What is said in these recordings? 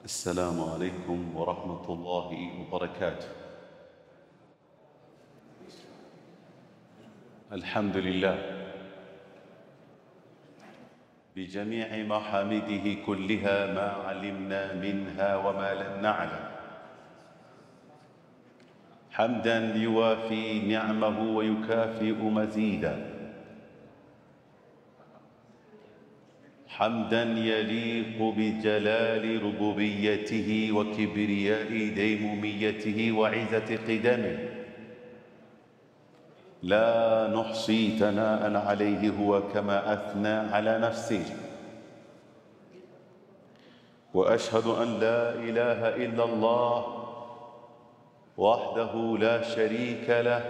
السلام عليكم ورحمة الله وبركاته. الحمد لله بجميع محامده كلها ما علمنا منها وما لم نعلم، حمدا يوافي نعمه ويكافئ مزيدا، حمدا يليق بجلال ربوبيته وكبرياء ديموميته وعزة قدمه، لا نحصي ثناء عليه هو كما أثنى على نفسه. وأشهد أن لا إله إلا الله وحده لا شريك له،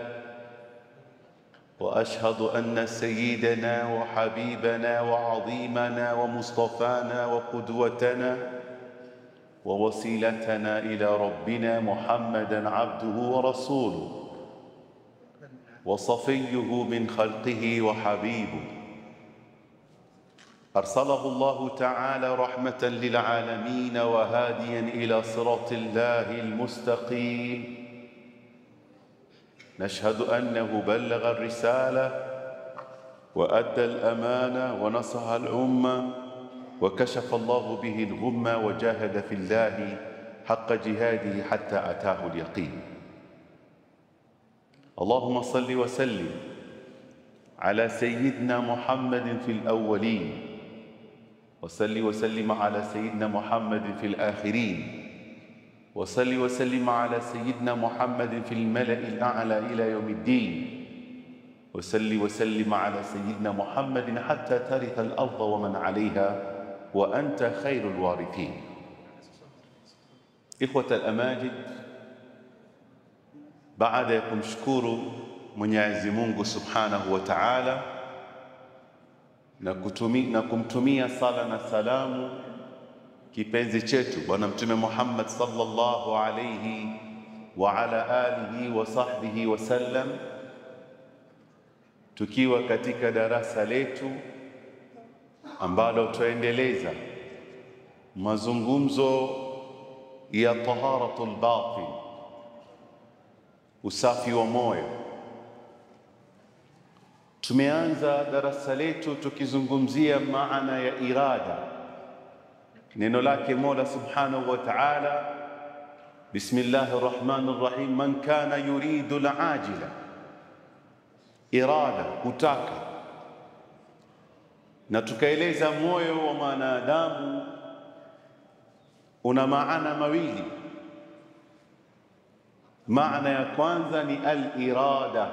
وأشهد أن سيدنا وحبيبنا وعظيمنا ومصطفانا وقدوتنا ووسيلتنا إلى ربنا محمدًا عبده ورسوله وصفيه من خلقه وحبيبه، أرسله الله تعالى رحمة للعالمين وهاديًا إلى صراط الله المستقيم. نشهد أنه بلغ الرسالة وأدى الأمانة ونصح الأمة وكشف الله به الغمة وجاهد في الله حق جهاده حتى أتاه اليقين. اللهم صل وسلم على سيدنا محمد في الأولين، وصل وسلم على سيدنا محمد في الآخرين، وصل وسلم على سيدنا محمد في الملأ الأعلى إلى يوم الدين، وصل وسلم على سيدنا محمد حتى ترث الأرض ومن عليها وأنت خير الوارثين. إخوة الأماجد، baada ya kumshukuru Mwenyezi Mungu Subhanahu wa Ta'ala na kumtumia sala na salamu kipenzi chetu Bwana Mtume Muhammad sallallahu alayhi wa ala alihi wa sahbihi wa sallam, tukiwa katika darasa letu ambalo tuendeleza mazungumzo ya taharatul batin, usafi wa moyo. Tumeanza darasa letu tukizungumzia maana ya irada, neno lake Mola Subhanahu wa Ta'ala, Bismillahir Rahmanir Rahim, man kana yuridu al-ajila, irada, kutaka. Na tukaeleza moyo wa mwanadamu una maana mawili. Maana ya kwanza ni al-irada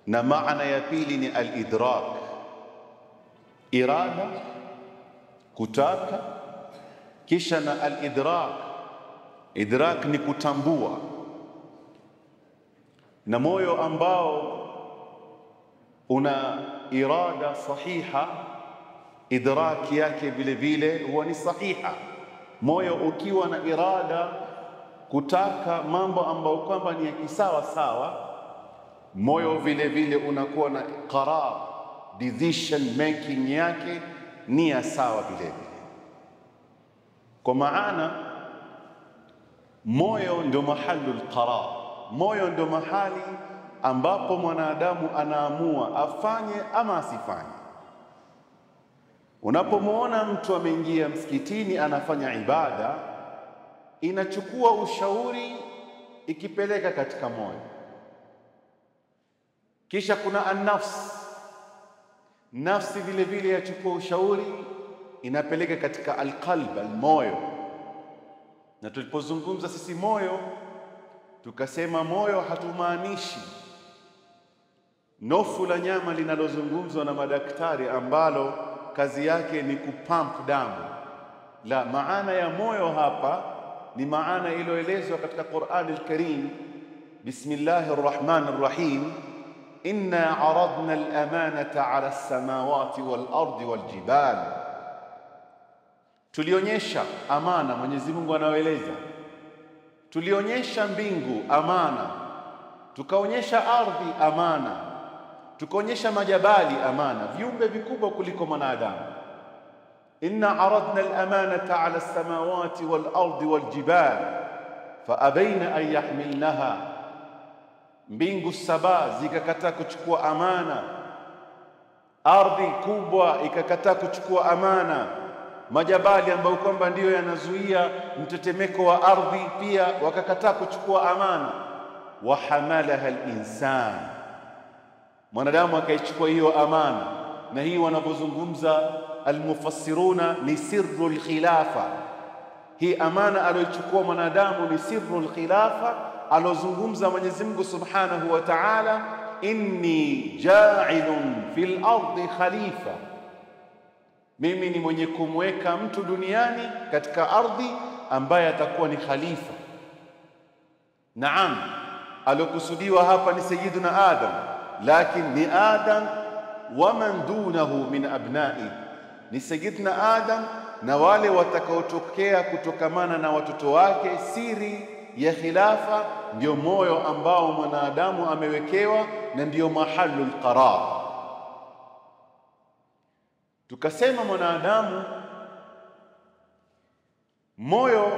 na maana ya pili ni al-idrak. Irada, kutaka, kisha na al-idrak. Idrak ni kutambua. Na moyo ambao una irada sahiha, idrak yake vile vile huwa ni sahiha. Moyo ukiwa na irada, kutaka mambo ambayo kwamba ni ya kisawa sawa, moyo vile vile unakuwa na qarar, decision making yake ni ya sawa vile vile. Kwa maana moyo ndio mahalul qarar, moyo ndio mahali ambapo mwanadamu anaamua afanye ama asifanye. Unapomuona mtu ameingia msikitini anafanya ibada, inachukua ushauri ikipeleka katika moyo. Kisha kuna an-nafs, nafsi vile vile yachukua ushauri inapeleka katika al-qalb, al-moyo. Na tulipozungumza sisi moyo, tukasema moyo hatumaanishi nofu la nyama linalozungumzwa na madaktari ambalo kazi yake ni kupump damu. La, maana ya moyo hapa ni maana iliyoelezwa katika Qur'an al-Karim, Bismillahir Rahmanir Rahim, inna aradna al-amanata 'ala as-samawati wal-ardi wal-jibal. Tulionyesha amana, Mwenyezi Mungu anaeleza. Tulionyesha mbingu amana, tukaonyesha ardhi amana, tukaonyesha majabali amana, viumbe vikubwa kuliko mwanadamu. inna aradna al-amanata ala as-samawati wal-ardi wal-jibal faabaina an yahmilnaha, mbingu saba zikakataa kuchukua amana, ardhi kubwa ikakataa kuchukua amana, majabali ambayo kwamba ndiyo yanazuia mtetemeko wa ardhi pia wakakataa kuchukua amana. Wa hamalaha al-insan, mwanadamu akaichukua hiyo amana. Na hii wanapozungumza almufassiruna ni sirrul khilafa. Hii amana aliyochukua mwanadamu ni sirrul khilafa, alozungumza Mwenyezi Mungu Subhanahu wa Ta'ala, inni ja'ilun fil ardi khalifa, mimi ni mwenye kumweka mtu duniani katika ardhi ambaye atakuwa ni khalifa. Naam, alokusudiwa hapa ni Sayyiduna Adam, lakini ni Adam wa man dunahu min abna'i, ni Sayyidina Adam na wale watakaotokea kutokamana na watoto wake. Siri ya khilafa ndio moyo ambao mwanadamu amewekewa na ndio mahalul qarar. Tukasema mwanadamu moyo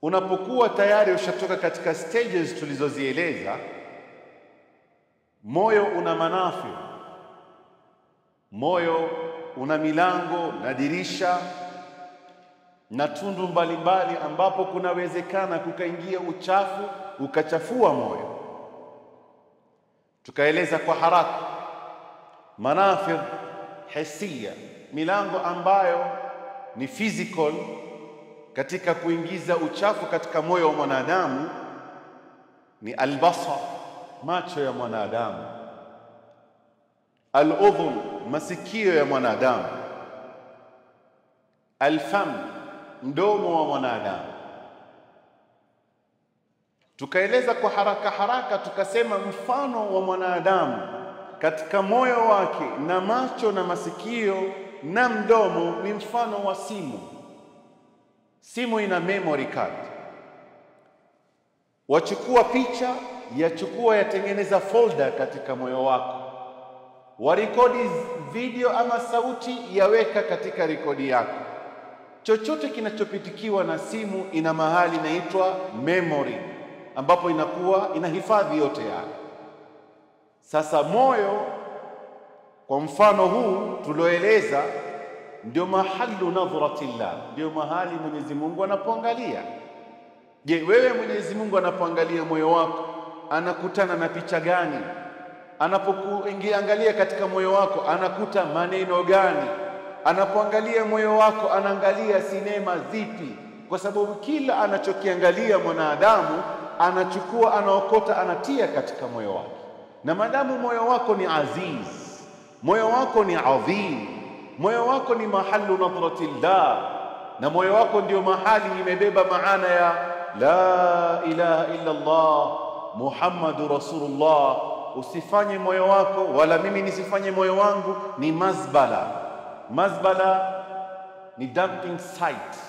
unapokuwa tayari ushatoka katika stages tulizozieleza, moyo una manafi, moyo una milango na dirisha na tundu mbalimbali ambapo kunawezekana kukaingia uchafu ukachafua moyo. Tukaeleza kwa haraka manafidh hisia, milango ambayo ni physical katika kuingiza uchafu katika moyo wa mwanadamu ni albasar, macho ya mwanadamu, aludhun, masikio ya mwanadamu, alfam, mdomo wa mwanadamu. Tukaeleza kwa haraka tukasema mfano wa mwanadamu katika moyo wake na macho na masikio na mdomo ni mfano wa simu. Simu ina memory card, wachukua picha, yatengeneza folder katika moyo wako, warekodi video ama sauti, yaweka katika rekodi yako. Chochote kinachopitikiwa na simu ina mahali inaitwa memory, ambapo inakuwa inahifadhi yote yale. Sasa moyo kwa mfano huu tulioeleza ndio mahallu nadhratillah, ndio mahali Mwenyezi Mungu anapoangalia. Je, wewe Mwenyezi Mungu anapoangalia moyo wako anakutana na picha gani? Anapokuangalia katika moyo wako anakuta maneno gani? Anapoangalia moyo wako anaangalia sinema zipi? Kwa sababu kila anachokiangalia mwanadamu anachukua, anaokota, anatia katika moyo wake. Na madamu moyo wako ni aziz, moyo wako ni adhim, moyo wako ni mahallu nadhratillah, na moyo wako ndio mahali imebeba maana ya la ilaha illa Allah Muhammadur Rasulullah. Usifanye moyo wako wala mimi nisifanye moyo wangu ni mazbala. Mazbala ni dumping site,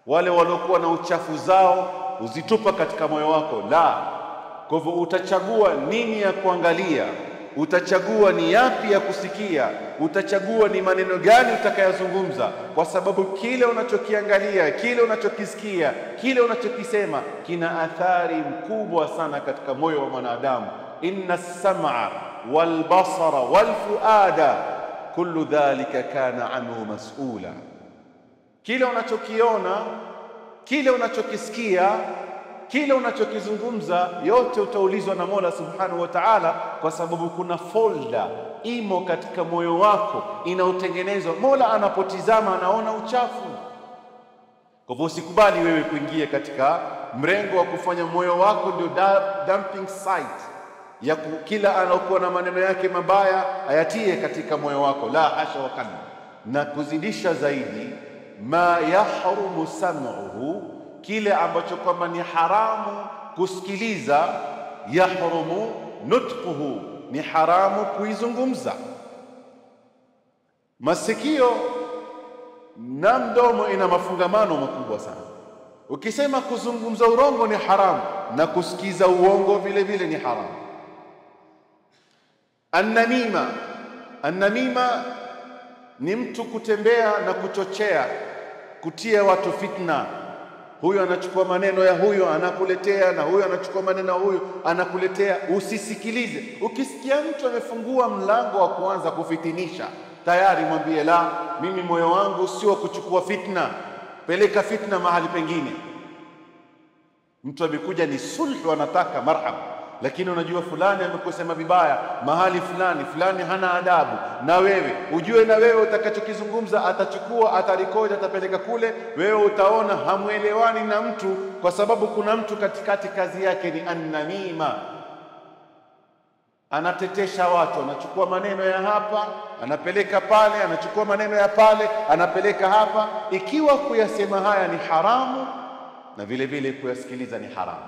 wale waliokuwa na uchafu zao uzitupa katika moyo wako. La, kwa hivyo utachagua nini ya kuangalia, utachagua ni yapi ya kusikia, utachagua ni maneno gani utakayozungumza, kwa sababu kile unachokiangalia, kile unachokisikia, kile unachokisema kina athari mkubwa sana katika moyo wa mwanadamu. Inna as-sam'a wal basara wal fuada kullu dhalika kana anhu mas'ula. Kile unachokiona, kile unachokisikia, kile unachokizungumza, yote utaulizwa na Mola Subhanahu wa Ta'ala, kwa sababu kuna folder imo katika moyo wako inaotengenezwa. Mola anapotizama anaona uchafu. Kwa hivyo usikubali wewe kuingia katika mrengo wa kufanya moyo wako ndio dumping site ya kila anaokuwa na maneno yake mabaya ayatie katika moyo wako. La hasha wa kalla. Na kuzidisha zaidi, ma yahrumu sam'uhu, kile ambacho kwamba ni haramu kusikiliza, yahrumu nutquhu, ni haramu kuizungumza. Masikio na mdomo ina mafungamano makubwa sana. Ukisema kuzungumza urongo ni haramu, na kusikiza uongo vile vile ni haramu. An-namima ni mtu kutembea na kuchochea, kutia watu fitna. Huyu anachukua maneno ya huyu anakuletea, na huyu anachukua maneno ya huyu anakuletea. Usisikilize. Ukisikia mtu amefungua mlango wa kuanza kufitinisha, tayari mwambie, la, mimi moyo wangu sio kuchukua fitna, peleka fitna mahali pengine. Mtu amekuja ni sulhu, anataka marhaba, lakini unajua fulani amekusema vibaya mahali fulani, fulani hana adabu, na wewe ujue, na wewe utakachokizungumza atachukua, atarekodi, atapeleka kule. Wewe utaona hamuelewani na mtu, kwa sababu kuna mtu katikati kazi yake ni annamima, anatetesha watu, anachukua maneno ya hapa anapeleka pale, anachukua maneno ya pale anapeleka hapa. Ikiwa kuyasema haya ni haramu, na vile vile kuyasikiliza ni haramu.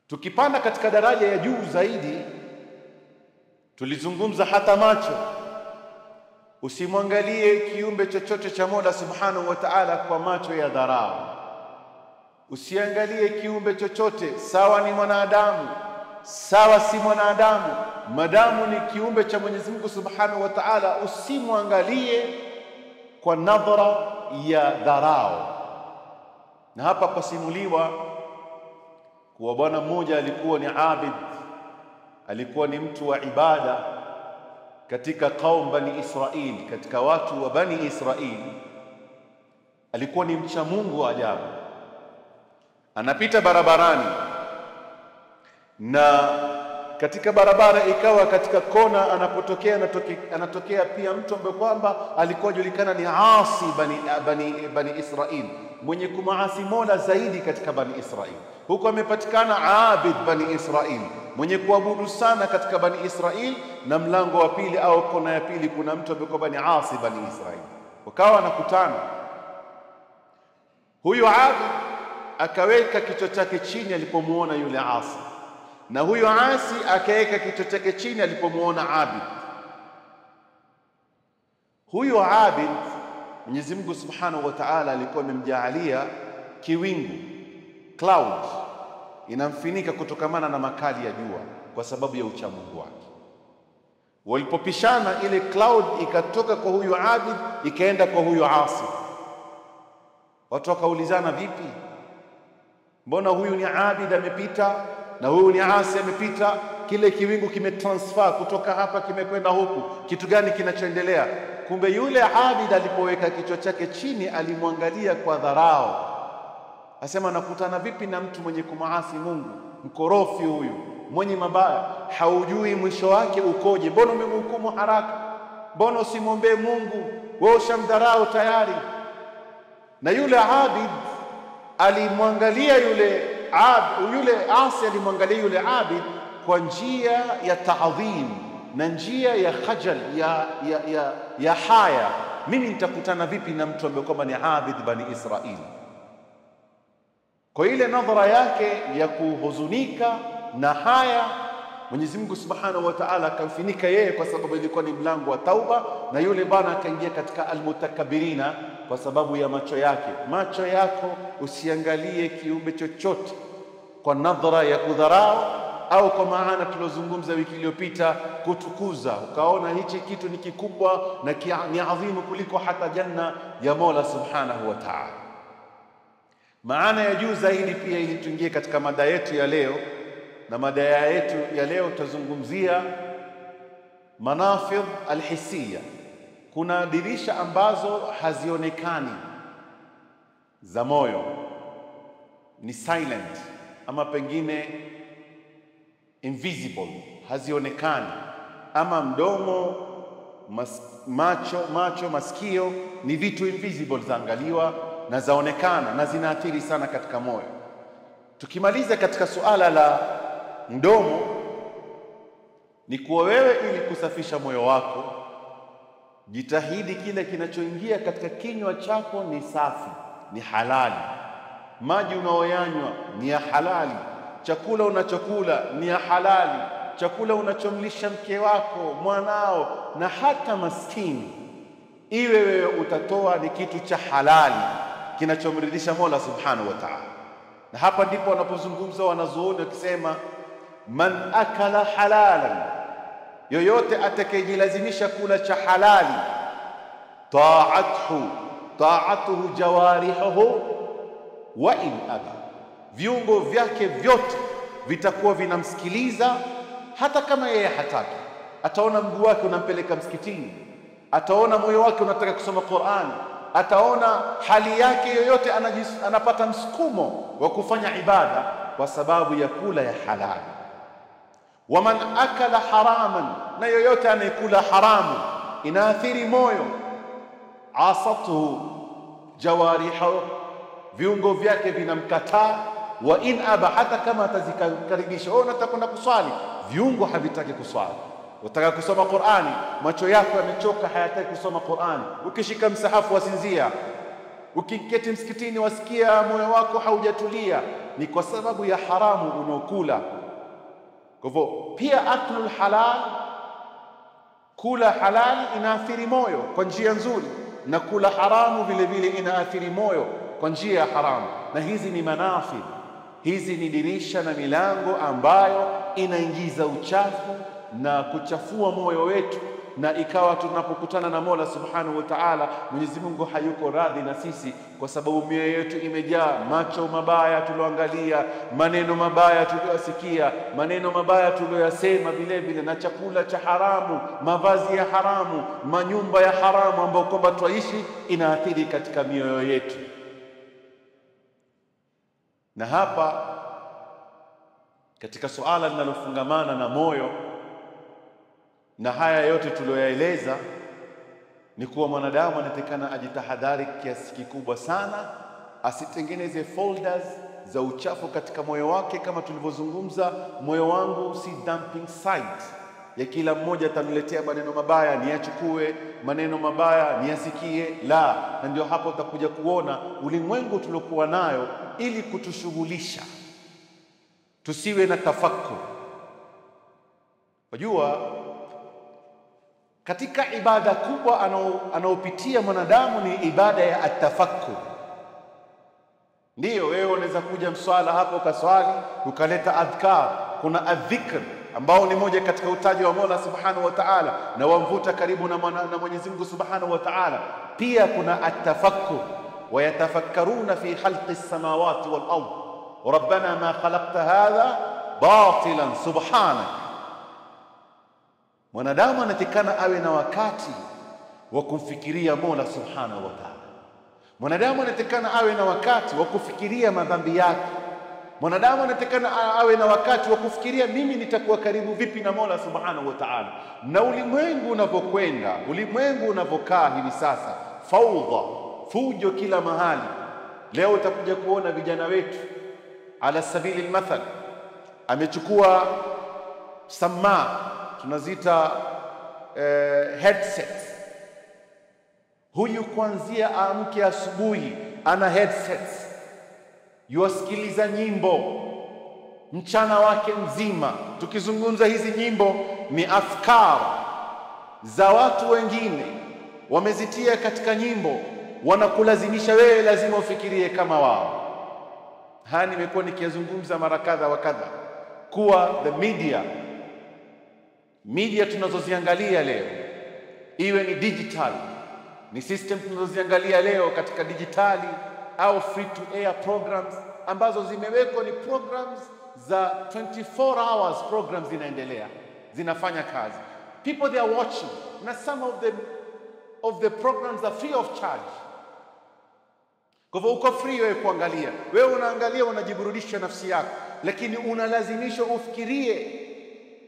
Tukipanda katika daraja ya juu zaidi, tulizungumza hata macho. Usimwangalie kiumbe chochote cha Mola Subhanahu wa Ta'ala kwa macho ya dharau. Usiangalie kiumbe chochote, sawa ni mwanadamu, sawa si mwanadamu, madamu ni kiumbe cha Mwenyezi Mungu Subhanahu wa Ta'ala, usimwangalie kwa nadhara ya dharau. Na hapa pasimuliwa kuwa bwana mmoja alikuwa ni abid, alikuwa ni mtu wa ibada katika kaum Bani Israili, katika watu wa Bani Israili. Alikuwa ni mcha Mungu wa ajabu. Anapita barabarani, na katika barabara ikawa katika kona anatokea pia mtu ambaye kwamba alikuwa julikana ni asi Bani Israili, mwenye kumaasi Mola zaidi katika Bani Israili. Huko amepatikana abid Bani Israili, mwenye kuabudu sana katika Bani Israili, na mlango wa pili au kona ya pili kuna mtu ambaye ni asi Bani Israili. Wakawa nakutana. Huyu abid akaweka kichwa chake chini alipomuona yule asi, na huyo asi akaweka kichwa chake chini alipomuona abid. Huyo abid Mwenyezi Mungu Subhanahu wa Ta'ala alikuwa amemjaalia kiwingu, cloud, inamfinika kutokamana na makali ya jua kwa sababu ya uchamungu wake. Walipopishana, ile cloud ikatoka kwa huyo abid ikaenda kwa huyo asi. Watu wakaulizana, vipi, mbona huyu ni abid amepita na huyu ni asi amepita? Kile kiwingu kimetransfer kutoka hapa kimekwenda huku, kitu gani kinachoendelea? Kumbe yule abid alipoweka kichwa chake chini alimwangalia kwa dharau. Asema, nakutana vipi na mtu mwenye kumaasi Mungu, mkorofi huyu, mwenye mabaya, haujui mwisho wake ukoje? Mbona umemhukumu haraka? Mbona usimwombee Mungu? Wewe ushamdharau tayari. Na yule abid alimwangalia yule asi alimwangalia yule abid kwa njia ya taadhim na njia ya khajal, ya haya. Mimi nitakutana vipi na mtu ambaye kwamba ni abid Bani Israili? Kwa ile nadhara yake ya kuhuzunika na haya, Mwenyezi Mungu Subhanahu wa Ta'ala akamfinika yeye, kwa sababu ilikuwa ni mlango wa tauba, na yule bwana akaingia katika almutakabirina kwa sababu ya macho yake. Macho yako usiangalie kiumbe chochote kwa nadhara ya kudharau, au kwa maana tulozungumza wiki iliyopita, kutukuza, ukaona hichi kitu ni kikubwa na ni adhimu kuliko hata janna ya Mola Subhanahu wa Ta'ala. Maana ya juu zaidi pia, ili tuingie katika mada yetu ya leo, na mada yetu ya leo tutazungumzia manafidh alhisiya. Kuna dirisha ambazo hazionekani za moyo, ni silent, ama pengine invisible, hazionekani. Ama mdomo, macho, masikio ni vitu invisible, zaangaliwa na zaonekana na zinaathiri sana katika moyo. Tukimaliza katika suala la mdomo, ni kuwa wewe ili kusafisha moyo wako, jitahidi kile kinachoingia katika kinywa chako ni safi, ni halali. Maji unaoyanywa ni ya halali, chakula unachokula ni ya halali, chakula unachomlisha mke wako, mwanao, na hata maskini, iwe wewe utatoa ni kitu cha halali kinachomridhisha Mola Subhanahu wa Ta'ala. Na hapa ndipo wanapozungumza wanazuoni wakisema, man akala halalan yoyote atakayejilazimisha kula cha halali, ta'atuhu jawarihuhu wa in aba, viungo vyake vyote vitakuwa vinamsikiliza hata kama yeye hataki. Ataona mguu wake unampeleka msikitini, ataona moyo wake unataka kusoma Qur'an, ataona hali yake yoyote anapata msukumo wa kufanya ibada kwa sababu ya kula ya halali. Waman akala haraman, na yoyote anayekula haramu inaathiri moyo, asatuhu jawarihu, viungo vyake vinamkataa, wa in aba, hata kama atazikaribisha. Unataka kwenda kuswali, viungo havitaki kuswali. Unataka kusoma Qur'ani, macho yako yamechoka, hayataki kusoma Qur'ani. Ukishika msahafu wasinzia, ukiketi msikitini wasikia moyo wako haujatulia, ni kwa sababu ya haramu unaokula. Kwa hivyo pia aklul halal, kula halali inaathiri moyo kwa njia nzuri, na kula haramu vile vile inaathiri moyo kwa njia ya haramu. Na hizi ni manafidh, hizi ni dirisha na milango ambayo inaingiza uchafu na kuchafua moyo wetu, na ikawa tunapokutana na Mola Subhanahu wa Ta'ala, Mwenyezi Mungu hayuko radhi na sisi, kwa sababu mioyo yetu imejaa macho mabaya tulioangalia, maneno mabaya tuliyosikia, maneno mabaya tuliyosema, vile vile na chakula cha haramu, mavazi ya haramu, manyumba ya haramu ambayo kwamba twaishi, inaathiri katika mioyo yetu. Na hapa katika suala linalofungamana na moyo na haya yote tuliyoyaeleza, ni kuwa mwanadamu anatakana ajitahadhari kiasi kikubwa sana, asitengeneze folders za uchafu katika moyo wake. Kama tulivyozungumza, moyo wangu si dumping site ya kila mmoja ataniletea maneno mabaya niyachukue, maneno mabaya niyasikie. La, na ndio hapo utakuja kuona ulimwengu tuliokuwa nayo, ili kutushughulisha tusiwe na tafakkur. Wajua, katika ibada kubwa anaopitia mwanadamu ni ibada ya atafakkur. Ndiyo, wewe unaweza kuja mswala hapo ukaswali, ukaleta adhkar. Kuna adhikr ambao ni moja katika utaji wa Mola Subhanahu wa Ta'ala, na wamvuta karibu na Mwenyezi Mungu Subhanahu wa Ta'ala. Pia kuna atafakkur, wa yatafakkaruna fi khalqi as-samawati wal ard, rabbana ma khalaqta hadha batilan subhanak. Mwanadamu anatakana awe na wakati wa kumfikiria Mola Subhanahu wa Ta'ala. Mwanadamu anatakana awe na wakati wa kufikiria madhambi yake. Mwanadamu anatakana awe na wakati wa kufikiria, mimi nitakuwa karibu vipi na Mola Subhanahu wa Ta'ala. Na ulimwengu unapokwenda, ulimwengu unapokaa hivi sasa, faudha, fujo kila mahali. Leo utakuja kuona vijana wetu, ala sabili almathal, amechukua samaa, tunazita headsets. Huyu kuanzia amke asubuhi ana headsets, yuasikiliza nyimbo mchana wake mzima. Tukizungumza hizi nyimbo ni afkar za watu wengine, wamezitia katika nyimbo, wanakulazimisha wewe lazima ufikirie kama wao. Haya nimekuwa nikizungumza mara kadha wa kadha, kuwa the media tunazoziangalia leo, iwe ni digital, ni system tunazoziangalia leo katika digitali au free to air programs ambazo zimewekwa, ni programs za 24 hours programs, zinaendelea, zinafanya kazi. People they are watching, na some of the programs are free of charge. Kwa hivyo uko free wewe kuangalia, wewe unaangalia, unajiburudisha nafsi yako, lakini unalazimishwa ufikirie,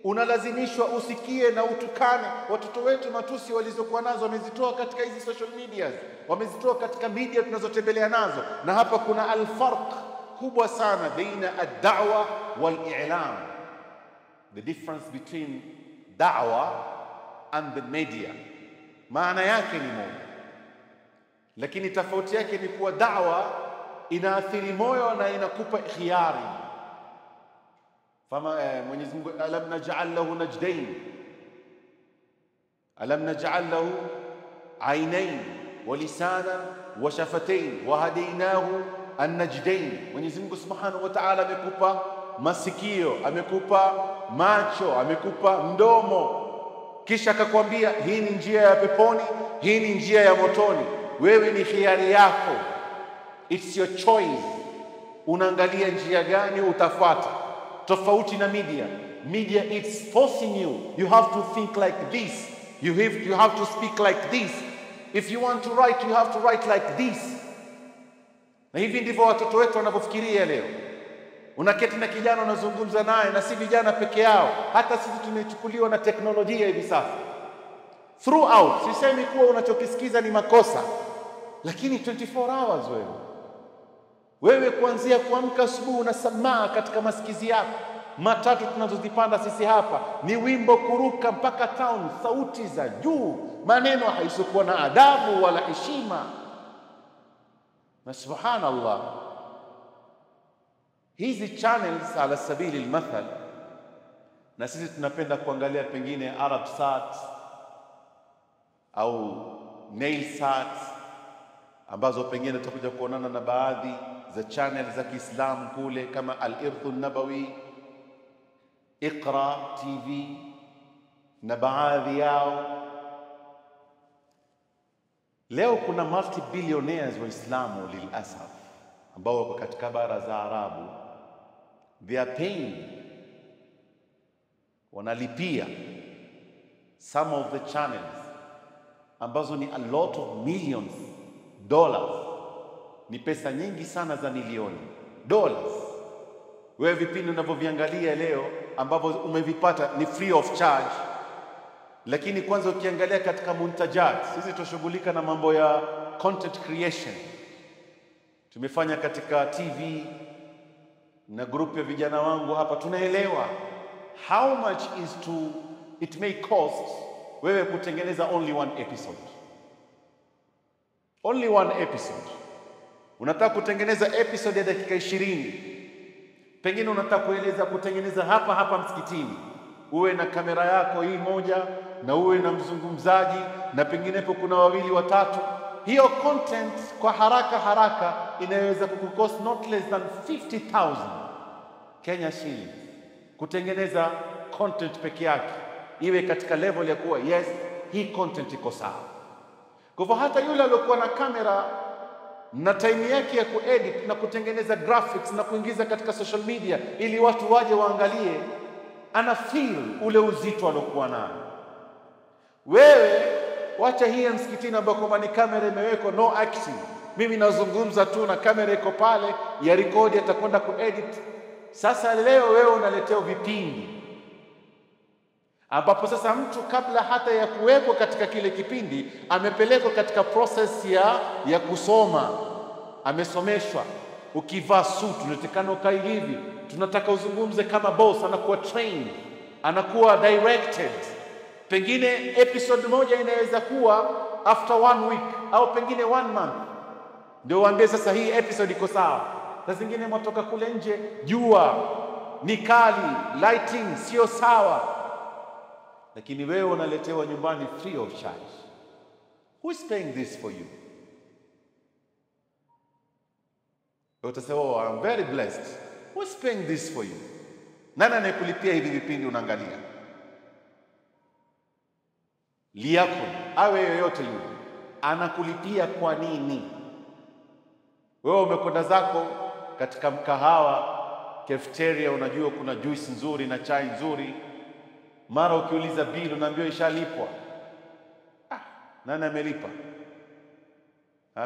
unalazimishwa usikie na utukane. Watoto wetu matusi walizokuwa nazo wamezitoa katika hizi social medias, wamezitoa katika media tunazotembelea nazo. Na hapa kuna alfarq kubwa sana baina ad-da'wa wal-i'lam. The difference between da'wa and the media, maana yake ni moja, lakini tofauti yake ni kuwa da'wa inaathiri moyo na inakupa ikhiari. Fama Mwenyezi Mungu, alam naj'al lahu najdayn, alam naj'al lahu aynayn wa lisanan wa shafatayn wa hadaynahu an-najdayn. Mwenyezi Mungu Subhanahu wa Ta'ala amekupa masikio, amekupa macho, amekupa mdomo, kisha akakwambia hii ni njia ya peponi, hii ni njia ya motoni. Wewe ni hiari yako, it's your choice. Unaangalia njia gani utafuata. Tofauti na media it's forcing you have to think like this, you have to speak like this, if you want to write you have to write like this. Na hivi ndivyo watoto wetu wanavyofikiria leo. Unaketi na kijana unazungumza naye, na si vijana peke yao, hata sisi tumechukuliwa na teknolojia hivi sasa. Throughout, sisemi kuwa unachokisikiza ni makosa, lakini 24 hours wewe kuanzia kuamka asubuhi unasamaa katika masikizi yako. Matatu tunazozipanda sisi hapa ni wimbo kuruka mpaka town, sauti za juu, maneno haisokuwa na adabu wala heshima. Na subhanallah, hizi channels ala sabili almathal, na sisi tunapenda kuangalia pengine Arabsat au Nailsat, ambazo pengine tutakuja kuonana na baadhi za channel za Kiislamu kule kama Al-Irth An-Nabawi, Iqra TV na baadhi yao. Leo kuna multi-billionaires waislamu lilasaf ambao wako katika bara za Arabu, they are paying, wanalipia some of the channels ambazo ni a lot of millions dollars, ni pesa nyingi sana za milioni dollars. Wewe vipindi unavyoviangalia leo ambavyo umevipata ni free of charge, lakini kwanza ukiangalia katika muntajat, sisi tushughulika na mambo ya content creation, tumefanya katika TV na group ya vijana wangu hapa, tunaelewa how much it may cost wewe kutengeneza only one episode. Only one episode. Unataka kutengeneza episode ya dakika 20, pengine unataka kutengeneza hapa msikitini, uwe na kamera yako hii moja na uwe na mzungumzaji na penginepo kuna wawili watatu. Hiyo content kwa haraka inaweza kukukost not less than 50,000 Kenya shillings kutengeneza content peke yake, iwe katika level ya kuwa yes, hii content iko sawa. Kwa hivyo hata yule aliyokuwa na kamera na time yake ya kuedit na kutengeneza graphics na kuingiza katika social media ili watu waje waangalie, ana feel ule uzito alokuwa nao. Wewe wacha hii ya msikitini ambako ni kamera imewekwa, no action, mimi nazungumza tu na kamera iko pale ya record, atakwenda kuedit. Sasa leo wewe unaletea vipindi ambapo sasa mtu kabla hata ya kuwepo katika kile kipindi amepelekwa katika process ya kusoma, amesomeshwa. Ukivaa suit unatakana ukae hivi, tunataka uzungumze kama boss, anakuwa trained, anakuwa directed. Pengine episode moja inaweza kuwa after 1 week au pengine 1 month ndio waambie sasa hii episode iko sawa. Na zingine mtoka kule nje, jua ni kali, lighting sio sawa, lakini wewe unaletewa nyumbani free of charge. Who is paying this for you? Utasema, oh, I'm very blessed. Who is paying this for you? Nani anayekulipia hivi vipindi unaangalia? Liyakun, awe yoyote yule, anakulipia kwa nini? Wewe umekwenda zako katika mkahawa, cafeteria, unajua kuna juice nzuri na chai nzuri, mara ukiuliza bill unaambiwa ishalipwa. Nani amelipa?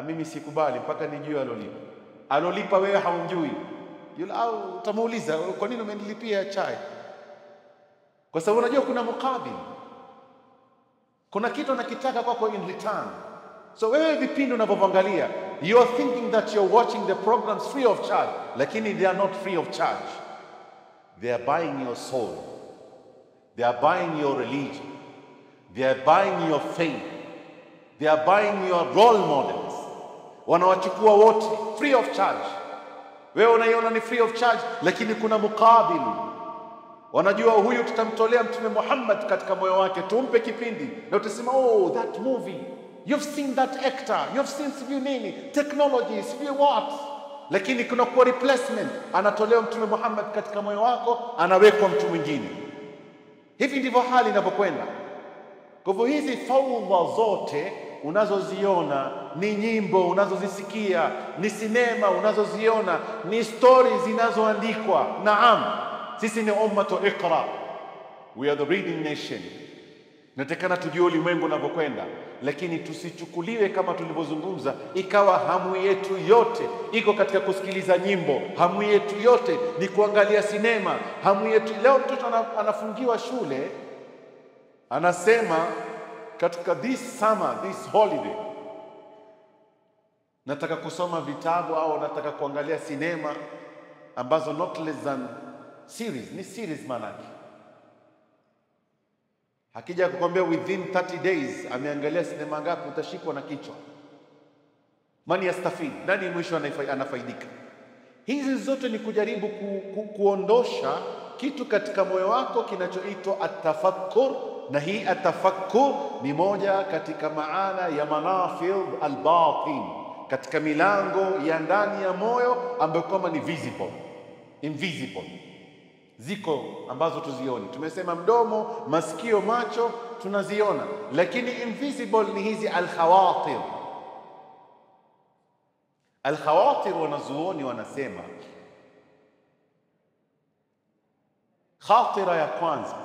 Mimi sikubali mpaka nijue alolipa. Alolipa wewe haunjui. Yule au utamuuliza, kwa nini umenilipia chai? Kwa sababu unajua kuna mukabili, kuna kitu anakitaka kwako in return. So wewe vipindi unavyoangalia, you are thinking that you're watching the programs free of charge, lakini they are not free of charge. They are buying your soul, they are buying your religion, they are buying your faith, they are buying your role models. Wanawachukua wote free of charge. Wewe unaiona ni free of charge, lakini kuna mukabili. Wanajua huyu tutamtolea Mtume Muhammad katika moyo wake, tumpe kipindi na utasema, oh, that movie, you've seen that actor, you've seen sijui nini, technology, sijui what. Lakini kuna kwa replacement, anatolewa Mtume Muhammad katika moyo wako, anawekwa mtu mwingine. Hivi ndivyo hali inapokwenda. Kwa hivyo hizi faudha zote unazoziona, ni nyimbo unazozisikia, ni sinema unazoziona, ni stories zinazoandikwa. Naam, sisi ni ummatu iqra, we are the reading nation. Natakana tujue ulimwengu unavyokwenda, lakini tusichukuliwe kama tulivyozungumza ikawa hamu yetu yote iko katika kusikiliza nyimbo, hamu yetu yote ni kuangalia sinema, hamu yetu. Leo mtoto anafungiwa shule, anasema katika this summer, this holiday, nataka kusoma vitabu au nataka kuangalia sinema ambazo not less than series, ni series manake. Akija kukwambia within 30 days ameangalia sinema ngapi, utashikwa na kichwa. Mani yastafid, nani mwisho anafaidika? Hizi zote ni kujaribu kuondosha kitu katika moyo wako kinachoitwa atafakkur, na hii atafakkur ni moja katika maana ya manafidh albatin, katika milango ya ndani ya moyo ambayo kama ni visible, invisible. Ziko ambazo tuzioni. Tumesema mdomo, masikio, macho tunaziona, lakini invisible ni hizi alkhawatir. Alkhawatir, wanazuoni wanasema khatira ya kwanza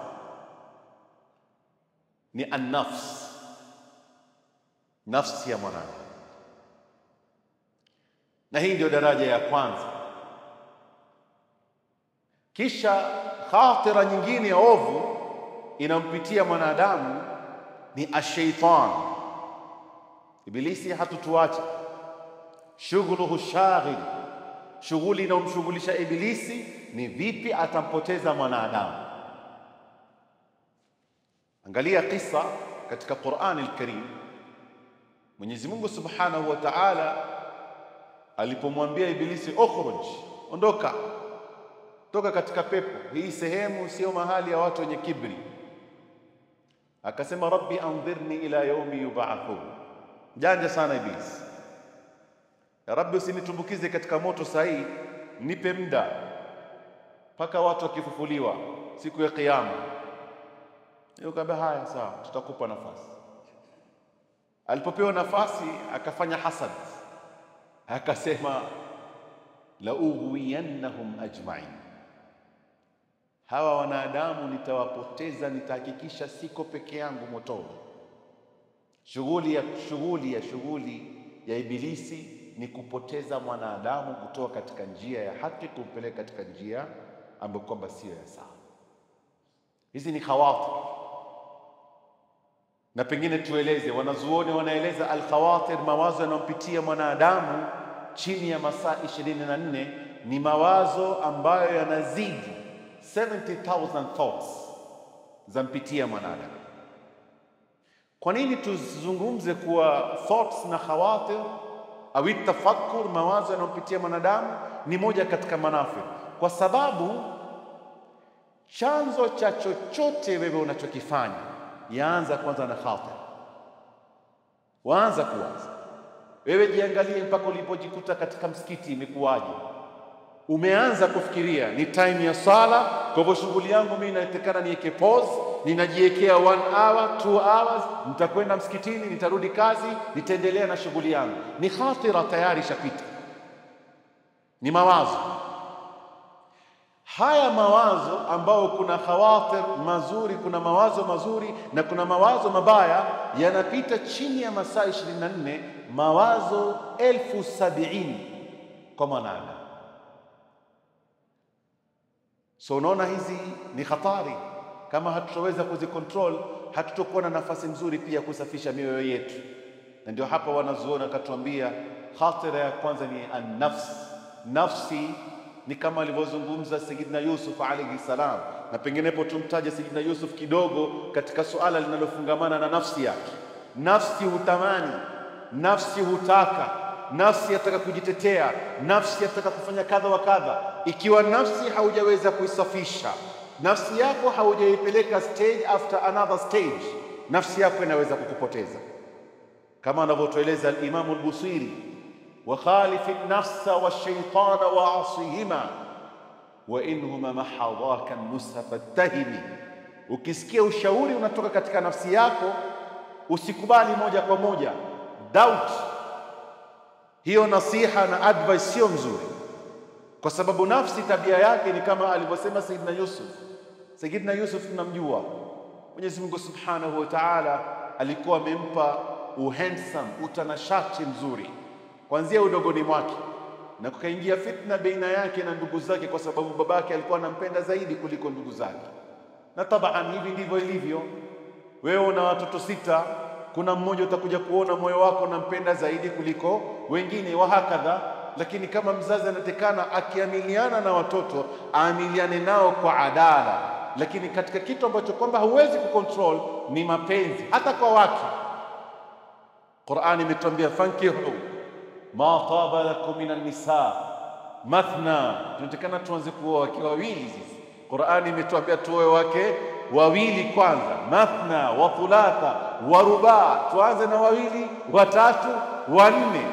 ni an-nafs, nafsi ya mwanadamu, na hii ndio daraja ya kwanza. Kisha khatira nyingine ya ovu inampitia mwanadamu ni ash-shaytan. Ibilisi hatutuacha, shughuluhu shaghil, shughuli inayomshughulisha ibilisi ni vipi atampoteza mwanadamu. Angalia kisa katika Qur'an al-Karim. Mwenyezi Mungu Subhanahu wa Ta'ala alipomwambia ibilisi ukhruj, ondoka, toka katika pepo hii, sehemu sio mahali ya watu wenye kibri. Akasema rabbi anzirni ila yaumi yub'athun. Janja sana ibilisi. Ya rabbi, usinitumbukize katika moto sahi, nipe muda mpaka watu wakifufuliwa siku ya kiyama. Nikamwambia haya sawa, tutakupa nafasi. Alipopewa nafasi akafanya hasad, akasema la ughwiyannahum ajma'in, hawa wanadamu nitawapoteza, nitahakikisha siko peke yangu motoni. Shughuli ya ibilisi ni kupoteza mwanadamu kutoka katika njia ya haki kumpeleka katika njia ambayo kwamba sio ya sawa. Hizi ni khawatir. Na pengine tueleze, wanazuoni wanaeleza al-khawatir, mawazo yanayompitia mwanadamu chini ya masaa 24 ni mawazo ambayo yanazidi 70,000 thoughts zampitia mwanadamu. Kwa nini tuzungumze kuwa thoughts na khawatir au tafakkur, mawazo yanayompitia mwanadamu ni moja katika manafidh? Kwa sababu chanzo cha chochote wewe unachokifanya yaanza kwanza na khatir. Waanza kuwaza. Wewe jiangalie mpaka ulipojikuta katika msikiti imekuwaje. Umeanza kufikiria ni time ya sala, kwa hivyo shughuli yangu mimi inatakana niweke pause, ninajiwekea 1 hour 2 hours, nitakwenda msikitini, nitarudi kazi, nitaendelea na shughuli yangu. Ni khatira tayari shapita, ni mawazo. Haya mawazo ambao kuna khawatir mazuri, kuna mawazo mazuri na kuna mawazo mabaya, yanapita chini ya masaa 24, mawazo 1070 kwa mwanadamu. So unaona hizi ni hatari. Kama hatutaweza kuzicontrol, hatutakuwa na nafasi nzuri pia kusafisha mioyo yetu. Na ndio hapa wanazuoni akatuambia khatira ya kwanza ni an-nafs. Nafsi ni kama alivyozungumza Sayyidina Yusuf alayhi salam, na penginepo tumtaje Sayyidina Yusuf kidogo katika suala linalofungamana na nafsi yake. Nafsi hutamani, nafsi hutaka, nafsi yataka kujitetea, nafsi yataka kufanya kadha wa kadha. Ikiwa nafsi haujaweza kuisafisha, nafsi yako haujaipeleka stage after another stage, nafsi yako inaweza kukupoteza, kama anavyotueleza al-Imam al-Busiri, wa khalifi an-nafsa wash-shaytana wa'asihima wa inhuma mahadaka an-nusha fattahimi Ukisikia ushauri unatoka katika nafsi yako, usikubali moja kwa moja, doubt. Hiyo nasiha na advice sio mzuri, kwa sababu nafsi tabia yake ni kama alivyosema Sayyidina Yusuf. Sayyidina Yusuf tunamjua, Mwenyezi Mungu Subhanahu wa Ta'ala alikuwa amempa uhandsome, utanashati mzuri kuanzia udogoni mwake, na kukaingia fitna baina yake na ndugu zake, kwa sababu babake alikuwa anampenda zaidi kuliko ndugu zake. Na tabaan hivi ndivyo ilivyo. Wewe una watoto 6, kuna mmoja utakuja kuona moyo wako unampenda zaidi kuliko wengine, wa hakadha. Lakini kama mzazi anatekana akiamiliana na watoto aamiliane nao kwa adala, lakini katika kitu ambacho kwamba huwezi kucontrol ni mapenzi, hata kwa wake. Qur'ani imetuambia fankihu ma taba lakum minan nisa mathna, tunatakana tuanze kuoa wake wawili. Sisi Qur'ani imetuambia tuoe wake wawili kwanza, mathna wa thulatha wa ruba, tuanze na wawili, watatu, wanne.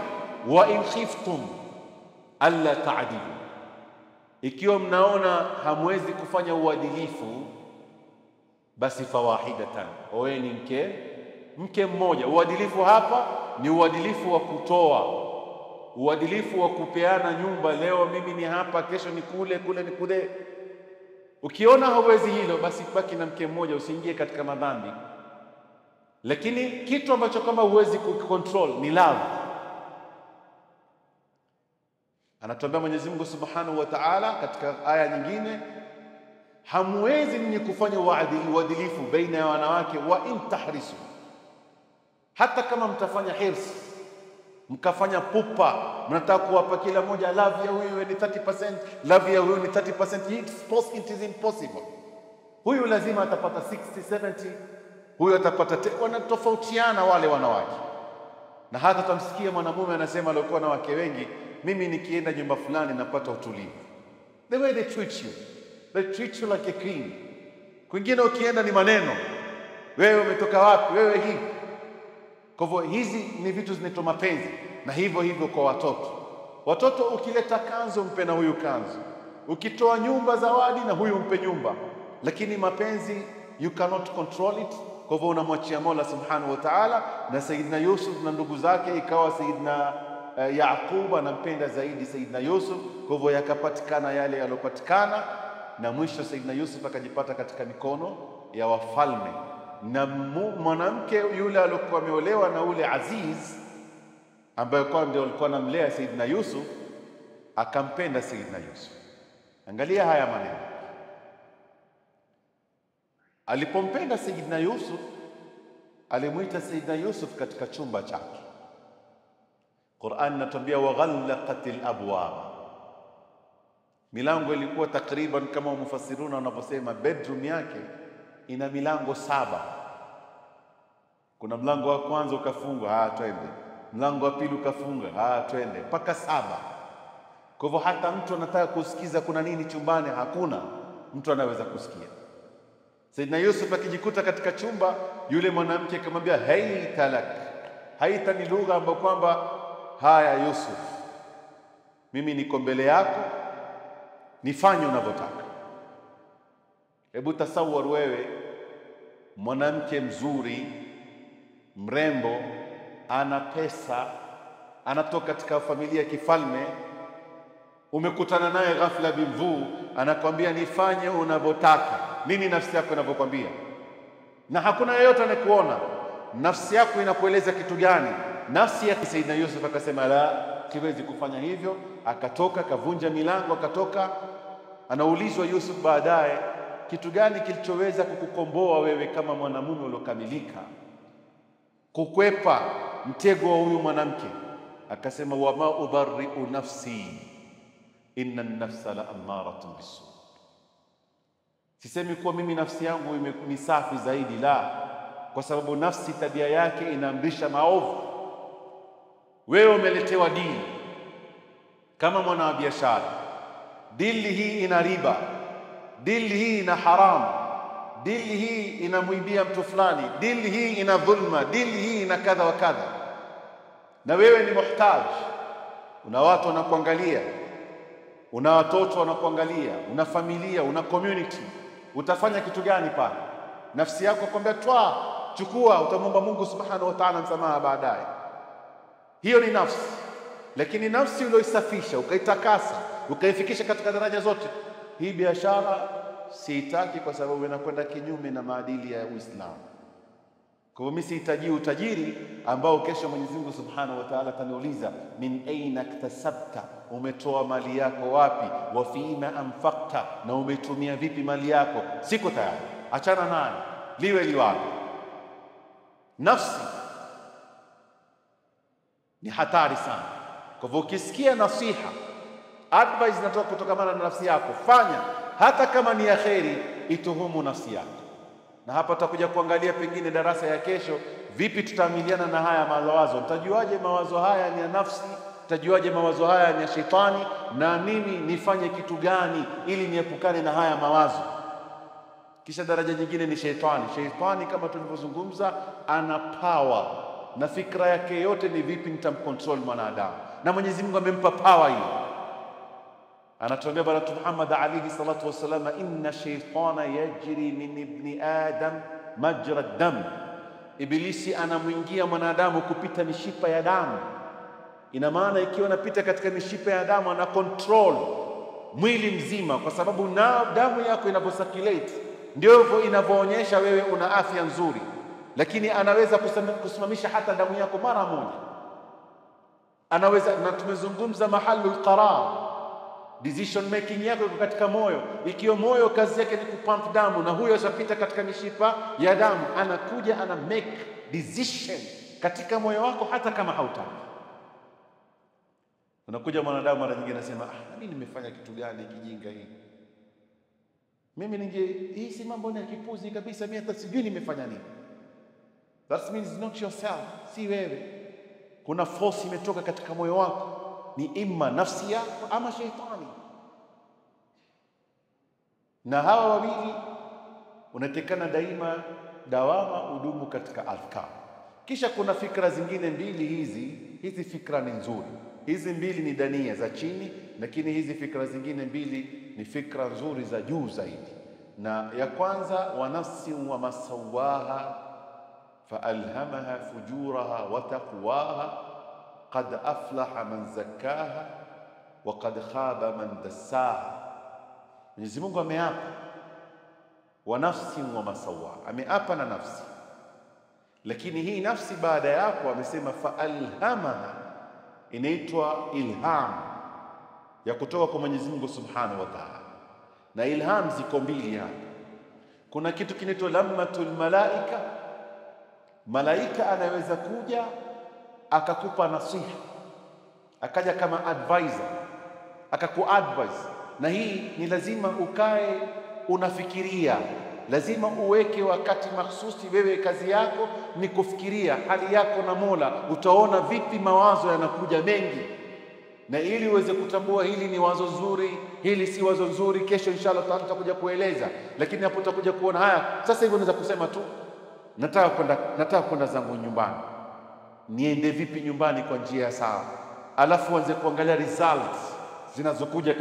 Wa in khiftum alla ta'dilu, ikiwa mnaona hamwezi kufanya uadilifu, basi fawahidatan, oeni mke mmoja. Uadilifu hapa ni uadilifu wa kutoa, uadilifu wa kupeana nyumba. Leo mimi ni hapa, kesho ni kule, kule ni kule. Ukiona hauwezi hilo, basi baki na mke mmoja, usiingie katika madhambi. Lakini kitu ambacho kama huwezi kucontrol ni love. Anatuambia Mwenyezi Mungu Subhanahu wa Ta'ala katika aya nyingine, hamwezi ninyi kufanya uadilifu baina ya wanawake, wa in tahrisu, hata kama mtafanya hirsi, mkafanya pupa, mnataka kuwapa kila moja love ya huyu ni 30%, love ya huyu ni 30%, it is impossible. Huyu lazima atapata 60-70, huyu atapata wanatofautiana wale wanawake. Na hata tamsikia mwanamume anasema alikuwa na wake wengi, mimi nikienda nyumba fulani napata utulivu. The way they treat you like a queen. Kwingine ukienda ni maneno, wewe umetoka wapi, wewe hivi. Kwa hivyo hizi ni vitu zinaitwa mapenzi. Na hivyo hivyo kwa watoto, ukileta kanzu mpe na huyu kanzu, ukitoa nyumba zawadi na huyu mpe nyumba. Lakini mapenzi you cannot control it. Kwa hivyo unamwachia Mola Subhanahu wa Ta'ala. Na Sayyidina Yusuf na ndugu zake, ikawa Sayyidina Yaqub anampenda zaidi Sayyidina Yusuf, kwa hivyo yakapatikana yale yalopatikana, na mwisho Sayyidina Yusuf akajipata katika mikono ya wafalme. Na mwanamke yule alikuwa ameolewa na ule Aziz, ambaye kwa ndio alikuwa anamlea Sayyidina Yusuf, akampenda Sayyidina Yusuf. Angalia haya maneno, alipompenda Sayyidina Yusuf, alimuita Sayyidina Yusuf katika chumba chake. Qur'an inatuambia waghallaqatil abwab, milango ilikuwa takriban kama mufassiruna wanaposema bedroom yake ina milango 7. Kuna mlango wa kwanza ukafungwa, twende. Mlango wa pili ukafunga, twende, mpaka 7. Kwa hivyo hata mtu anataka kusikiza kuna nini chumbani, hakuna mtu anaweza kusikia. Sayyidina Yusuf akijikuta katika chumba, yule mwanamke akamwambia haita lak. Haita ni lugha ambayo kwamba, haya Yusuf, mimi niko mbele yako, nifanye unavyotaka. Hebu tasawwar wewe, mwanamke mzuri, mrembo, ana pesa, anatoka katika familia ya kifalme, umekutana naye ghafla bimvuu, anakwambia nifanye unavyotaka. Nini nafsi yako inavyokwambia? Na hakuna yeyote anayekuona. Nafsi yako inakueleza kitu gani? Nafsi ya Sayyidina Yusuf akasema la, siwezi kufanya hivyo. Akatoka, kavunja milango, akatoka. Anaulizwa Yusuf baadaye, kitu gani kilichoweza kukukomboa wewe kama mwanamume uliokamilika, kukwepa mtego wa huyu mwanamke? Akasema wama ubarri'u nafsi inna an-nafsa la ammaratun bisu. Sisemi kuwa mimi nafsi yangu ni safi zaidi, la, kwa sababu nafsi tabia yake inaamrisha maovu. Wewe umeletewa dili kama mwana wa biashara, dili hii ina riba, dili hii ina haramu, dili hii inamwibia mtu fulani, dili hii ina dhulma, dili hii ina kadha wa kadha. Na wewe ni muhtaji, una watu wanakuangalia, una watoto wanakuangalia, una familia, una community. Utafanya kitu gani pale? nafsi yako kwambia toa, chukua, utamwomba Mungu subhanahu wa ta'ala msamaha baadaye. Hiyo ni nafsi. Lakini nafsi ulioisafisha, ukaitakasa, ukaifikisha katika daraja zote, hii biashara siitaki kwa sababu inakwenda kinyume na maadili ya Uislamu. Kwa hivyo mimi sihitaji utajiri ambao kesho Mwenyezi Mungu Subhanahu wa Ta'ala ataniuliza min aina iktasabta, umetoa mali yako wapi, wa fima anfaqta, na umetumia vipi mali yako. Siko tayari, achana naye, liwe liwalo. Nafsi ni hatari sana. Kwa hivyo ukisikia nasiha, advice inatoka kutokamana na nafsi yako, fanya. Hata kama ni ya kheri, ituhumu nafsi yako. Na hapa tutakuja kuangalia pengine darasa ya kesho, vipi tutaamiliana na haya mawazo. Mtajuaje mawazo haya ni ya nafsi? Mtajuaje mawazo haya ni ya shetani? Na mimi nifanye kitu gani ili niepukane na haya mawazo? Kisha daraja nyingine ni shetani. Shetani kama tulivyozungumza, ana power na fikra yake yote ni vipi nitamcontrol mwanadamu, na Mwenyezi Mungu amempa power hiyo. Anatuambia Bwana Muhammad alayhi salatu wasallam, inna shaytana yajri min ibni adam majra dam, ibilisi anamwingia mwanadamu kupita mishipa ya damu. Ina maana ikiwa anapita katika mishipa ya damu, ana control mwili mzima, kwa sababu na damu yako inavyocirculate ndio hivyo inavyoonyesha wewe una afya nzuri. Lakini anaweza kusimamisha hata damu yako mara moja. Anaweza, na tumezungumza mahalul qarar, decision making yako iko katika moyo. Ikiwa moyo kazi yake ni kupump damu, na huyo ashapita katika mishipa ya damu, anakuja ana make decision katika moyo wako hata kama hautaki. Unakuja mwanadamu mara nyingine anasema, na mimi nimefanya kitu gani kijinga hii? Mimi hii si mambo ya kipuzi kabisa, mimi hata sijui nimefanya nini. That means not yourself, si wewe. Kuna force imetoka katika moyo wako, ni imma nafsi yako ama shetani. Na hawa wawili unatekana daima dawama udumu katika adhkar. Kisha kuna fikra zingine mbili, hizi fikra ni nzuri. Hizi mbili ni dania za chini, lakini hizi fikra zingine mbili ni fikra nzuri za juu zaidi. Na ya kwanza, wa nafsi wa masawaha فألهمها فجورها وتقواها قد أفلح من زكاها وقد خاب من دساها. Mwenyezi Mungu ameapa wa nafsi wa masawaha, ameapa na nafsi, lakini hii nafsi baada ya hapo amesema faalhamaha, inaitwa ilham ya kutoka kwa Mwenyezi Mungu Subhanahu wa Ta'ala. Na ilham ziko mbili hapa. Kuna kitu kinaitwa lammatul malaika. Malaika anaweza kuja akakupa nasiha, akaja kama advisor, akakuadvise. Na hii ni lazima ukae unafikiria, lazima uweke wakati mahsusi. Wewe kazi yako ni kufikiria hali yako na Mola. Utaona vipi mawazo yanakuja mengi, na ili uweze kutambua hili ni wazo zuri, hili si wazo nzuri, kesho inshallah tutakuja kueleza. Lakini hapo utakuja kuona haya. Sasa hivi unaweza kusema tu, nataka kwenda zangu nyumbani, niende vipi nyumbani kwa njia ya sawa, alafu uanze kuangalia results zinazokuja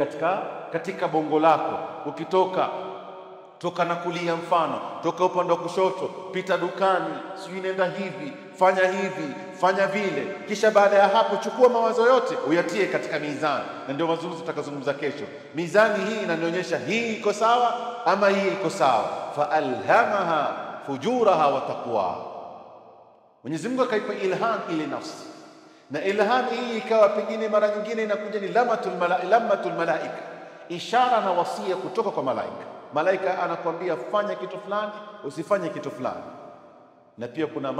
katika bongo lako. Ukitoka na kulia, mfano toka upande wa kushoto, pita dukani, sijui nenda hivi, fanya vile. Kisha baada ya hapo chukua mawazo yote uyatie katika mizani, na ndio mazungumzo tutakazungumza kesho. Mizani hii inanionyesha hii iko sawa ama hii iko sawa. Faalhamaha fujuraha wa taqwaha. Mwenyezi Mungu akaipa ilham ile nafsi, na ilham hii ikawa pengine mara nyingine inakuja ni lammatul malaika, ishara na wasia kutoka kwa malaika. Malaika anakuambia fanya kitu fulani, usifanye kitu fulani. Na pia kuna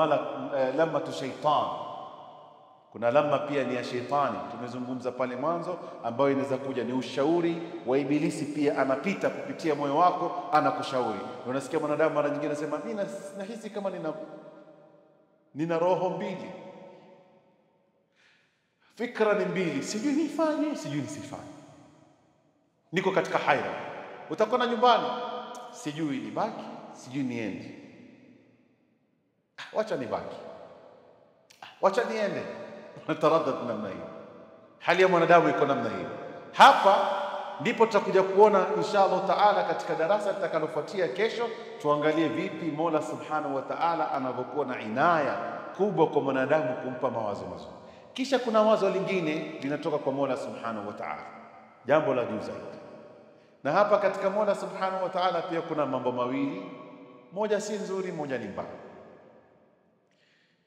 lammatu shaitan, kuna lamma pia ni ya shetani, tumezungumza pale mwanzo, ambayo inaweza kuja ni ushauri wa ibilisi. Pia anapita kupitia moyo wako, anakushauri. Unasikia mwanadamu mara nyingine anasema, mimi nahisi kama nina roho mbili, fikra ni mbili, sijui nifanye, sijui nisifanye, niko katika haira. Utakwenda nyumbani, sijui nibaki, sijui niende, wacha nibaki, wacha niende. Unataradad namna hiyo. Hali ya mwanadamu iko namna hiyo. Hapa ndipo tutakuja kuona inshallah taala katika darasa litakalofuatia kesho, tuangalie vipi Mola Subhanahu wa Ta'ala anavyokuwa na inaya kubwa kwa mwanadamu kumpa mawazo mazuri. Kisha kuna wazo lingine linatoka kwa Mola Subhanahu wa Ta'ala, jambo la juu zaidi. Na hapa katika Mola Subhanahu wa Ta'ala pia kuna mambo mawili, moja si nzuri, moja ni mbaya.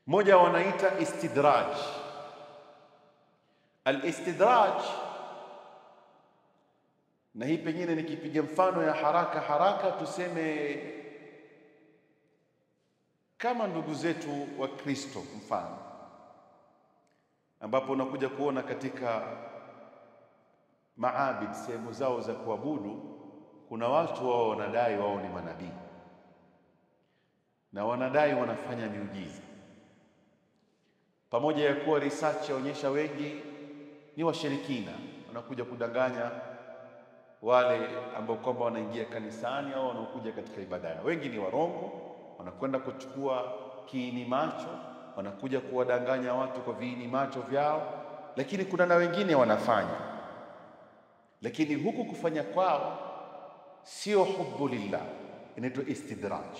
Moja wanaita istidraj. Al-istidraj, na hii pengine nikipiga mfano ya haraka haraka, tuseme kama ndugu zetu wa Kristo mfano, ambapo unakuja kuona katika maabid, sehemu zao za kuabudu, kuna watu wao wanadai wao ni manabii na wanadai wanafanya miujiza, pamoja ya kuwa research yaonyesha wengi ni washirikina, wanakuja kudanganya wale ambao kwamba wanaingia kanisani au wanaokuja katika ibada yao. Wengi ni warongo, wanakwenda kuchukua kiini macho, wanakuja kuwadanganya watu kwa viini macho vyao. Lakini kuna na wengine wanafanya, lakini huku kufanya kwao sio hubbu lillah, inaitwa istidraj.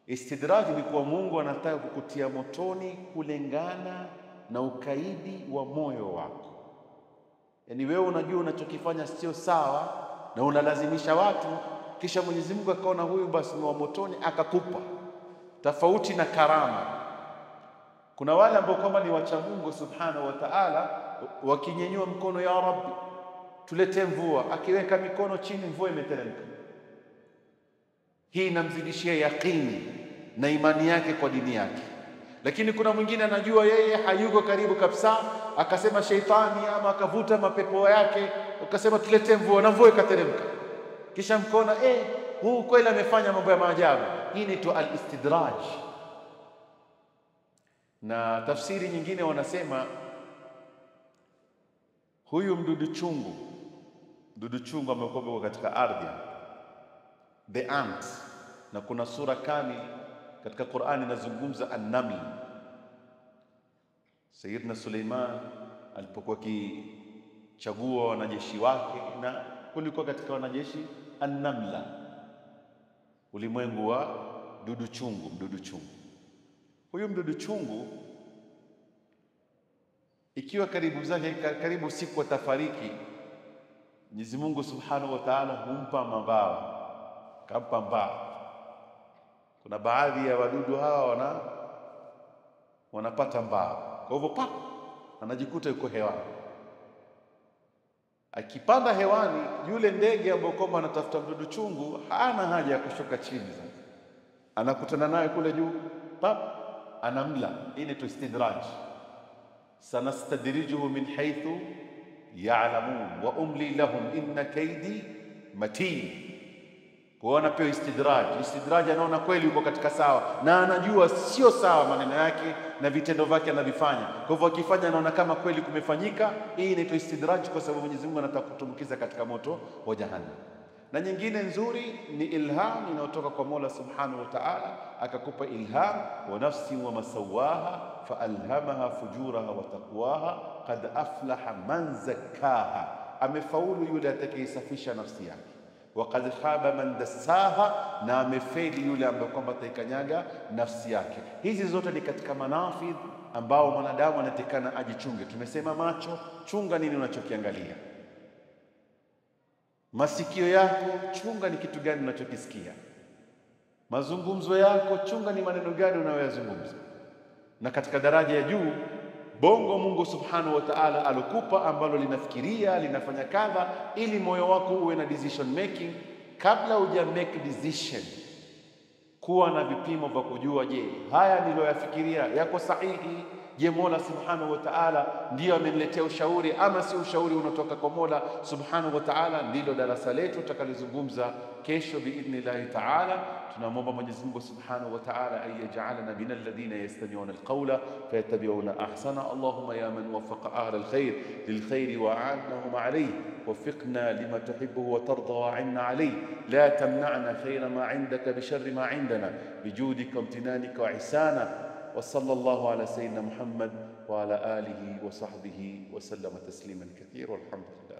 Istidraj ni kwa Mungu anataka kukutia motoni kulingana na ukaidi wa moyo wako. Yani wewe unajua unachokifanya sio sawa na unalazimisha watu, kisha Mwenyezi Mungu akaona huyu basi ni wa motoni akakupa. Tofauti na karama, kuna wale ambao kwamba ni wacha Mungu Subhanahu wa Ta'ala, wakinyenyua mkono, ya Rabbi tuletee mvua, akiweka mikono chini mvua imeteremka. Hii inamzidishia yaqini na imani yake kwa dini yake. Lakini kuna mwingine anajua yeye hayuko karibu kabisa, akasema sheitani ama akavuta mapepo yake, akasema tuletee mvua, na mvua ikateremka, kisha mkono huu kweli amefanya mambo ya maajabu. Hii ni tu al-istidraj. Na tafsiri nyingine wanasema huyu mdudu chungu amekuwa katika ardhi, the ant, na kuna sura kamili katika Qur'ani inazungumza an-naml. Sayyidina Suleiman alipokuwa akichagua wanajeshi wake, na kulikuwa katika wanajeshi an-namla, ulimwengu wa mdudu chungu. Huyu mdudu chungu ikiwa karibu siku atafariki, Mwenyezi Mungu Subhanahu wa Ta'ala humpa mabawa, kampa mbawa. Kuna baadhi ya wadudu hawa wanapata mbawa, kwa hivyo anajikuta yuko hewani. Akipanda hewani, yule ndege ambaye kwamba anatafuta mdudu chungu hana haja ya kushuka chini, sasa anakutana naye kule juu, anamla. Hii ni istidraj. Sanastadrijuhu min haythu ya'lamun wa umli lahum inna kaidi matin. Kuona pia istidraj, anaona kweli yuko katika sawa na anajua sio sawa maneno yake na vitendo vyake anavifanya. Kwa hivyo akifanya anaona kama kweli kumefanyika. Hii inaitwa istidraj, kwa sababu Mwenyezi Mungu anataka kutumbukiza katika moto wa jahannam. Na nyingine nzuri ni ilham inayotoka kwa Mola Subhanahu wa Ta'ala, akakupa ilham, wa nafsi wa masawaha fa alhamaha fujuraha wa taqwaha qad aflaha man zakkaha, amefaulu yule atakayesafisha nafsi yake, wa qad khaba man dassaha, na amefeli yule ambaye kwamba ataikanyaga nafsi yake. Hizi zote ni katika manafidh ambao mwanadamu anatakana ajichunge. Tumesema macho, chunga nini unachokiangalia. Masikio yako, chunga ni kitu gani unachokisikia. Mazungumzo yako, chunga ni maneno gani unayoyazungumza. Na katika daraja ya juu, bongo Mungu Subhanahu wa Ta'ala alokupa ambalo linafikiria, linafanya kadha, ili moyo wako uwe na decision making. Kabla huja make decision, kuwa na vipimo vya kujua, je, haya niliyoyafikiria yako sahihi? Je, Mola Subhanahu wa Ta'ala ndio ameniletea ushauri ama si ushauri unatoka kwa Mola Subhanahu wa Ta'ala? Ndilo darasa letu tutakalizungumza kesho biidhnillahi ta'ala. Tunamwomba Mwenyezi Mungu Subhanahu wa Ta'ala ayaj'alana min alladhina yastami'una alqawla fayattabi'una ahsana. Allahumma ya man waffaqa ahla alkhair lilkhair wa a'anahum alayhi waffiqna lima tuhibbu wa tarda wa 'inna alayhi la tamna'na khayra ma 'indaka bi sharri ma 'indana bijudika wa imtinanika wa ihsana. وصلى الله على سيدنا محمد وعلى آله وصحبه وسلم تسليما كثيرا والحمد لله.